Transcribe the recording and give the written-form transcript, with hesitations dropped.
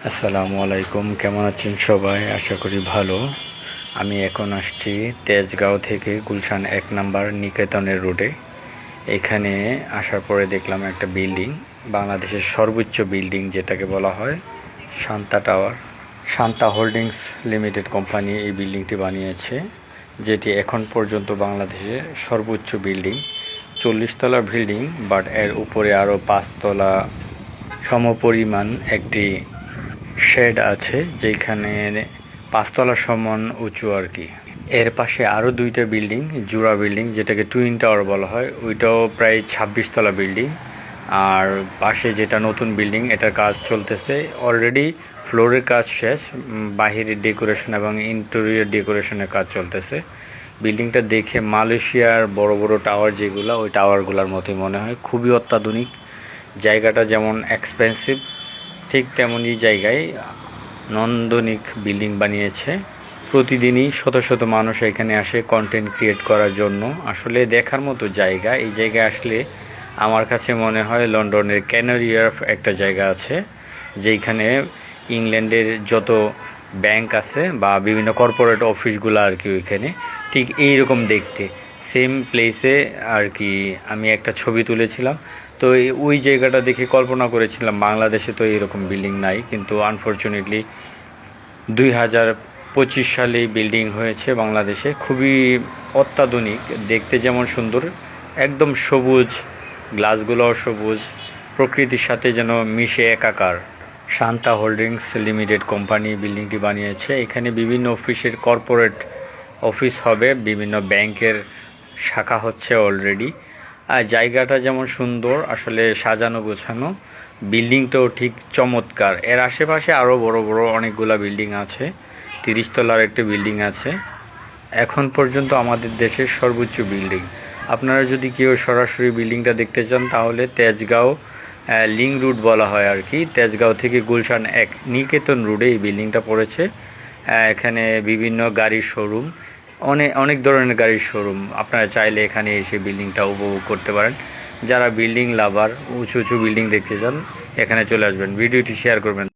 আসসালামু আলাইকুম, কেমন আছেন সবাই? আশা করি ভালো। আমি এখন আসছি তেজগাঁও থেকে গুলশান 1 নম্বর নিকেতনের রোডে। এখানে আসার পরে দেখলাম একটা বিল্ডিং, বাংলাদেশের সর্বোচ্চ বিল্ডিং যেটাকে বলা হয় Shanta tower. Shanta holdings limited company এই বিল্ডিংটি বানিয়েছে, যেটি এখন পর্যন্ত বাংলাদেশের সর্বোচ্চ বিল্ডিং। 40 তলা বিল্ডিং, বাট এর উপরে আরও 5 তলা সমপরিমাণ একটি শেড আছে, যেখানে 5 তলা সমান উঁচু আর কি। এর পাশে আরও 2টা বিল্ডিং, জোড়া বিল্ডিং যেটাকে টুইন টাওয়ার বলা হয়, ওইটাও প্রায় 26 তলা বিল্ডিং। আর পাশে যেটা নতুন বিল্ডিং, এটার কাজ চলতেছে অলরেডি, ফ্লোরের কাজ শেষ, বাহিরের ডেকোরেশন এবং ইন্টেরিয়র ডেকোরেশনের কাজ চলতেছে। বিল্ডিংটা দেখে মালয়েশিয়ার বড় বড় টাওয়ার যেগুলো, ওই টাওয়ারগুলোর মতোই মনে হয়, খুবই অত্যাধুনিক। জায়গাটা যেমন এক্সপেন্সিভ, ঠিক তেমনই জায়গায় নান্দনিক বিল্ডিং বানিয়েছে। প্রতিদিনই শত শত মানুষ এখানে আসে কন্টেন্ট ক্রিয়েট করার জন্য। আসলে দেখার মতো জায়গা। এই জায়গায় আসলে আমার কাছে মনে হয় লন্ডনের ক্যানারি হোয়ার্ফ একটা জায়গা আছে, যেখানে ইংল্যান্ডের যত ব্যাংক আছে বা বিভিন্ন কর্পোরেট অফিসগুলো আর কি, ওইখানে ঠিক এইরকম দেখতে সেম প্লেসে আর কি আমি একটা ছবি তুলেছিলাম। তো ওই জায়গাটা দেখে কল্পনা করেছিলাম বাংলাদেশে তো এরকম বিল্ডিং নাই, কিন্তু আনফর্চুনেটলি 2025 সালে বিল্ডিং হয়েছে বাংলাদেশে। খুবই অত্যাধুনিক, দেখতে যেমন সুন্দর, একদম সবুজ, গ্লাসগুলোও সবুজ, প্রকৃতির সাথে যেন মিশে একাকার। শান্তা হোল্ডিংস লিমিটেড কোম্পানি বিল্ডিংটি বানিয়েছে। এখানে বিভিন্ন অফিসের কর্পোরেট অফিস হবে, বিভিন্ন ব্যাংকের শাখা হচ্ছে অলরেডি। আর জায়গাটা যেমন সুন্দর, আসলে সাজানো গোছানো, বিল্ডিংটাও ঠিক চমৎকার। এর আশেপাশে আরও বড় বড় অনেকগুলা বিল্ডিং আছে, 30 তলার একটি বিল্ডিং আছে। এখন পর্যন্ত আমাদের দেশের সর্বোচ্চ বিল্ডিং। আপনারা যদি কেউ সরাসরি বিল্ডিংটা দেখতে চান, তাহলে তেজগাঁও লিং রুট বলা হয় আর কি, তেজগাঁও থেকে গুলশান 1 নিকেতন রোডে এই বিল্ডিংটা পড়েছে। এখানে বিভিন্ন গাড়ির শোরুম, অনেক অনেক ধরনের গাড়ির শোরুম। আপনারা চাইলে এখানে এসে বিল্ডিংটা উপভোগ করতে পারেন। যারা বিল্ডিং লাভার, উঁচু উঁচু বিল্ডিং দেখতে চান, এখানে চলে আসবেন। ভিডিওটি শেয়ার করবেন।